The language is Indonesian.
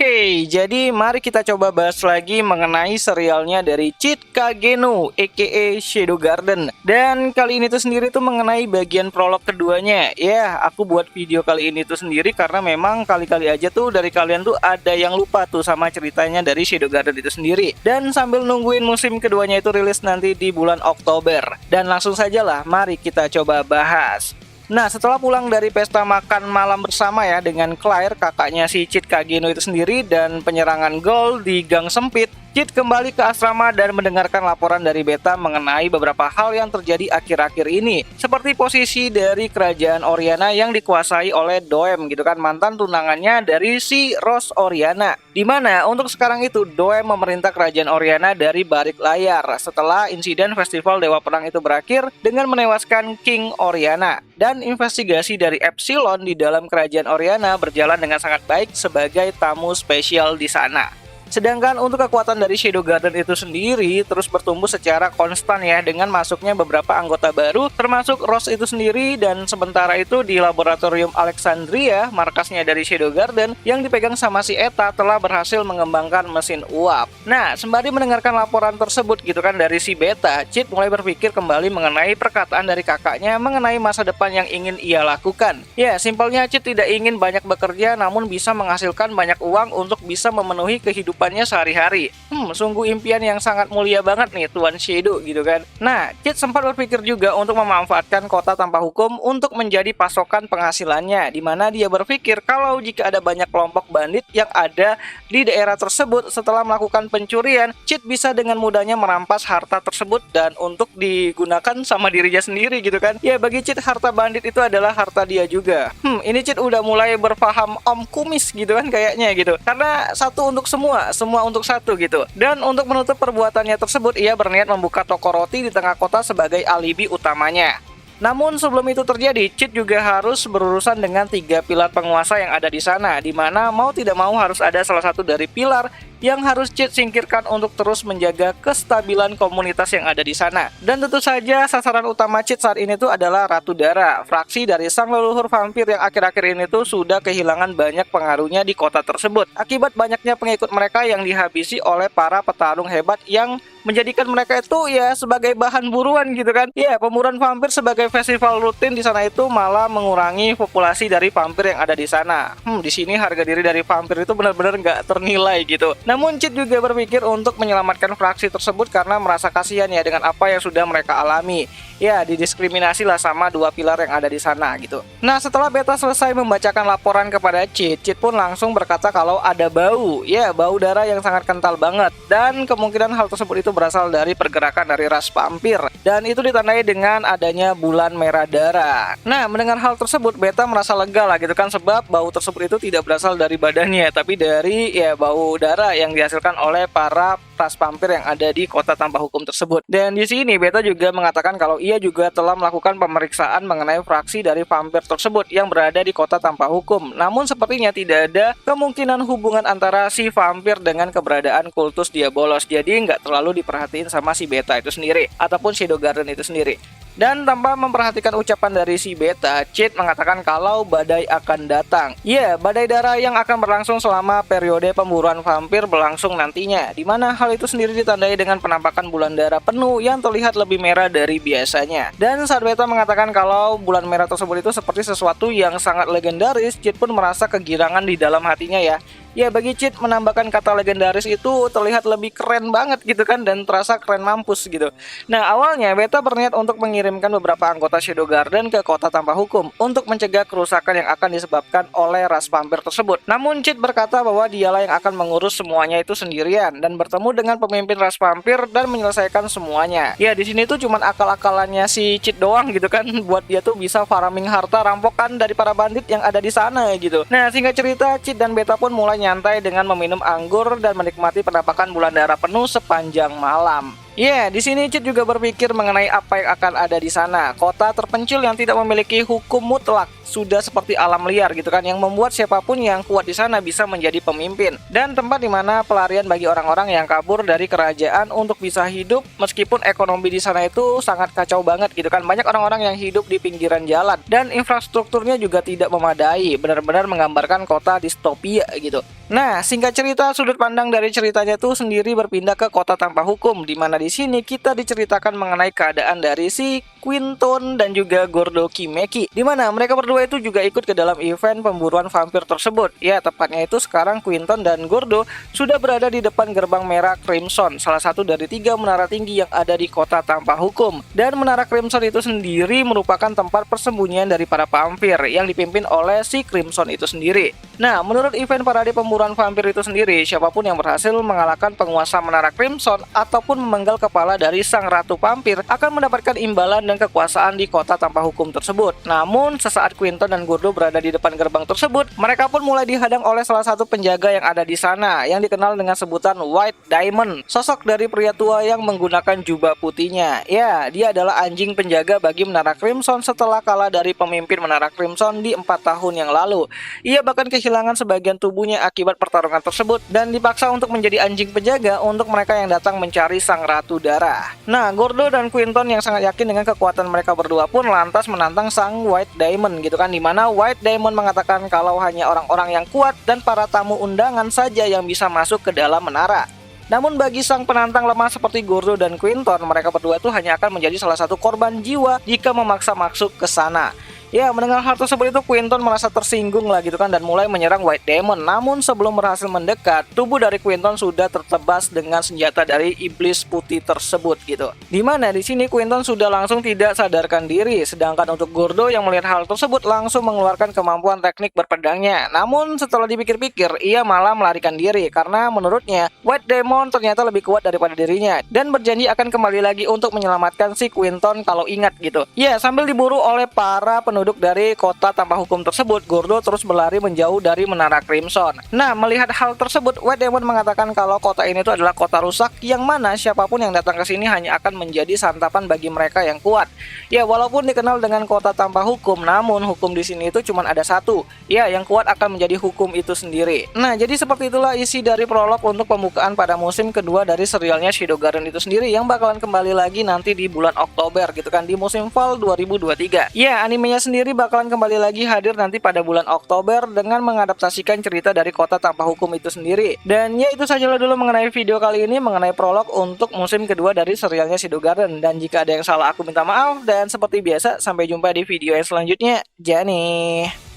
Oke, jadi mari kita coba bahas lagi mengenai serialnya dari Cheat Kageno aka Shadow Garden. Dan kali ini tuh sendiri tuh mengenai bagian prolog keduanya. Ya, aku buat video kali ini tuh sendiri karena memang kali-kali aja tuh dari kalian tuh ada yang lupa tuh sama ceritanya dari Shadow Garden itu sendiri. Dan sambil nungguin musim keduanya itu rilis nanti di bulan Oktober. Dan langsung saja lah, mari kita coba bahas. Nah, setelah pulang dari pesta makan malam bersama ya dengan Claire, kakaknya si Cheat Kageno itu sendiri, dan penyerangan gol di gang sempit, Cheat kembali ke asrama dan mendengarkan laporan dari Beta mengenai beberapa hal yang terjadi akhir-akhir ini. Seperti posisi dari kerajaan Oriana yang dikuasai oleh Doem gitu kan, mantan tunangannya dari si Rose Oriana. Dimana untuk sekarang itu Doem memerintah kerajaan Oriana dari balik layar setelah insiden festival Dewa Perang itu berakhir dengan menewaskan King Oriana. Dan investigasi dari Epsilon di dalam kerajaan Oriana berjalan dengan sangat baik sebagai tamu spesial di sana. Sedangkan untuk kekuatan dari Shadow Garden itu sendiri terus bertumbuh secara konstan ya dengan masuknya beberapa anggota baru termasuk Rose itu sendiri, dan sementara itu di laboratorium Alexandria, markasnya dari Shadow Garden yang dipegang sama si Eta, telah berhasil mengembangkan mesin uap. Nah, sembari mendengarkan laporan tersebut gitu kan dari si Beta, Cheat mulai berpikir kembali mengenai perkataan dari kakaknya mengenai masa depan yang ingin ia lakukan. Ya, simpelnya Cheat tidak ingin banyak bekerja namun bisa menghasilkan banyak uang untuk bisa memenuhi kehidupan sehari-hari. Sungguh impian yang sangat mulia banget nih Tuan Shadow gitu kan. Nah, Cheat sempat berpikir juga untuk memanfaatkan kota tanpa hukum untuk menjadi pasokan penghasilannya, di mana dia berpikir kalau jika ada banyak kelompok bandit yang ada di daerah tersebut setelah melakukan pencurian, Cheat bisa dengan mudahnya merampas harta tersebut dan untuk digunakan sama dirinya sendiri gitu kan. Ya, bagi Cheat harta bandit itu adalah harta dia juga. Ini Cheat udah mulai berpaham Om Kumis gitu kan kayaknya gitu. Karena satu untuk semua untuk satu gitu. Dan untuk menutup perbuatannya tersebut, ia berniat membuka toko roti di tengah kota sebagai alibi utamanya. Namun sebelum itu terjadi, Cheat juga harus berurusan dengan 3 pilar penguasa yang ada di sana, di mana mau tidak mau harus ada salah satu dari pilar yang harus Cheat singkirkan untuk terus menjaga kestabilan komunitas yang ada di sana. Dan tentu saja sasaran utama Cheat saat ini tuh adalah Ratu Dara, fraksi dari sang leluhur vampir yang akhir-akhir ini tuh sudah kehilangan banyak pengaruhnya di kota tersebut akibat banyaknya pengikut mereka yang dihabisi oleh para petarung hebat yang menjadikan mereka itu ya sebagai bahan buruan gitu kan. Ya, pemburuan vampir sebagai festival rutin di sana itu malah mengurangi populasi dari vampir yang ada di sana. Di sini harga diri dari vampir itu benar-benar nggak ternilai gitu. Namun Cheat juga berpikir untuk menyelamatkan fraksi tersebut karena merasa kasihan ya dengan apa yang sudah mereka alami. Ya, didiskriminasi lah sama 2 pilar yang ada di sana gitu. Nah, setelah Beta selesai membacakan laporan kepada Cheat, Cheat pun langsung berkata kalau ada bau. Ya, bau darah yang sangat kental banget. Dan kemungkinan hal tersebut itu berasal dari pergerakan dari ras vampir. Dan itu ditandai dengan adanya bulan merah darah. Nah, mendengar hal tersebut, Beta merasa lega lah gitu kan, sebab bau tersebut itu tidak berasal dari badannya, tapi dari ya bau darah yang dihasilkan oleh para ras vampir yang ada di kota tanpa hukum tersebut. Dan di sini Beta juga mengatakan kalau ia juga telah melakukan pemeriksaan mengenai fraksi dari vampir tersebut yang berada di kota tanpa hukum. Namun sepertinya tidak ada kemungkinan hubungan antara si vampir dengan keberadaan kultus Diabolos. Jadi nggak terlalu diperhatiin sama si Beta itu sendiri ataupun Shadow Garden itu sendiri. Dan tanpa memperhatikan ucapan dari si Beta, Cheat mengatakan kalau badai akan datang. Ya, badai darah yang akan berlangsung selama periode pemburuan vampir berlangsung nantinya, di mana hal itu sendiri ditandai dengan penampakan bulan darah penuh yang terlihat lebih merah dari biasanya. Dan saat Beta mengatakan kalau bulan merah tersebut itu seperti sesuatu yang sangat legendaris, Cheat pun merasa kegirangan di dalam hatinya ya. Ya, bagi Cheat menambahkan kata legendaris itu terlihat lebih keren banget gitu kan, dan terasa keren mampus gitu. Nah, awalnya Beta berniat untuk mengirimkan beberapa anggota Shadow Garden ke kota tanpa hukum untuk mencegah kerusakan yang akan disebabkan oleh ras vampir tersebut. Namun Cheat berkata bahwa dialah yang akan mengurus semuanya itu sendirian dan bertemu dengan pemimpin ras vampir dan menyelesaikan semuanya. Ya, di sini tuh cuman akal-akalannya si Cheat doang gitu kan, buat dia tuh bisa farming harta rampokan dari para bandit yang ada di sana gitu. Nah, singkat cerita, Cheat dan Beta pun mulai nyantai dengan meminum anggur dan menikmati penampakan bulan darah penuh sepanjang malam. Ya, di sini Cid juga berpikir mengenai apa yang akan ada di sana. Kota terpencil yang tidak memiliki hukum mutlak, sudah seperti alam liar gitu kan, yang membuat siapapun yang kuat di sana bisa menjadi pemimpin. Dan tempat di mana pelarian bagi orang-orang yang kabur dari kerajaan untuk bisa hidup meskipun ekonomi di sana itu sangat kacau banget gitu kan. Banyak orang-orang yang hidup di pinggiran jalan dan infrastrukturnya juga tidak memadai. Benar-benar menggambarkan kota distopia gitu. Nah, singkat cerita, sudut pandang dari ceritanya tuh sendiri berpindah ke kota tanpa hukum, di mana di sini kita diceritakan mengenai keadaan dari si Quinton dan juga Gordo Kimeki, di mana mereka berdua itu juga ikut ke dalam event pemburuan vampir tersebut. Ya, tepatnya itu sekarang Quinton dan Gordo sudah berada di depan gerbang merah Crimson, salah satu dari 3 menara tinggi yang ada di kota tanpa hukum. Dan menara Crimson itu sendiri merupakan tempat persembunyian dari para vampir yang dipimpin oleh si Crimson itu sendiri. Nah, menurut event parade pemburuan vampir itu sendiri, siapapun yang berhasil mengalahkan penguasa menara Crimson ataupun memenggal kepala dari sang ratu vampir akan mendapatkan imbalan dan kekuasaan di kota tanpa hukum tersebut. Namun, sesaat Quinton dan Gordo berada di depan gerbang tersebut, mereka pun mulai dihadang oleh salah satu penjaga yang ada di sana, yang dikenal dengan sebutan White Diamond, sosok dari pria tua yang menggunakan jubah putihnya. Ya, dia adalah anjing penjaga bagi menara Crimson setelah kalah dari pemimpin menara Crimson di 4 tahun yang lalu. Ia bahkan kehilangan sebagian tubuhnya akibat pertarungan tersebut dan dipaksa untuk menjadi anjing penjaga untuk mereka yang datang mencari sang ratu darah. Nah, Gordo dan Quinton yang sangat yakin dengan kekuatan mereka berdua pun lantas menantang sang White Diamond gitu kan, dimana White Diamond mengatakan kalau hanya orang-orang yang kuat dan para tamu undangan saja yang bisa masuk ke dalam menara. Namun bagi sang penantang lemah seperti Gordo dan Quinton, mereka berdua itu hanya akan menjadi salah satu korban jiwa jika memaksa masuk ke sana. Ya, mendengar hal tersebut itu Quinton merasa tersinggung lah gitu kan dan mulai menyerang White Diamond. Namun sebelum berhasil mendekat, tubuh dari Quinton sudah tertebas dengan senjata dari iblis putih tersebut gitu. Dimana di sini Quinton sudah langsung tidak sadarkan diri, sedangkan untuk Gordo yang melihat hal tersebut langsung mengeluarkan kemampuan teknik berpedangnya. Namun setelah dipikir-pikir, ia malah melarikan diri karena menurutnya White Diamond ternyata lebih kuat daripada dirinya dan berjanji akan kembali lagi untuk menyelamatkan si Quinton kalau ingat gitu. Ya, sambil diburu oleh para penduduk dari kota tanpa hukum tersebut, Gordo terus berlari menjauh dari menara Crimson. Nah, melihat hal tersebut, White Diamond mengatakan kalau kota ini itu adalah kota rusak yang mana siapapun yang datang ke sini hanya akan menjadi santapan bagi mereka yang kuat. Ya, walaupun dikenal dengan kota tanpa hukum, namun hukum di sini itu cuma ada satu. Ya, yang kuat akan menjadi hukum itu sendiri. Nah, jadi seperti itulah isi dari prolog untuk pembukaan pada musim kedua dari serialnya Shadow Garden itu sendiri yang bakalan kembali lagi nanti di bulan Oktober gitu kan, di musim Fall 2023. Ya, animenya sendiri bakalan kembali lagi hadir nanti pada bulan Oktober dengan mengadaptasikan cerita dari kota tanpa hukum itu sendiri. Dan ya, itu sajalah dulu mengenai video kali ini mengenai prolog untuk musim kedua dari serialnya Shadow Garden. Dan jika ada yang salah aku minta maaf, dan seperti biasa sampai jumpa di video yang selanjutnya. Jani.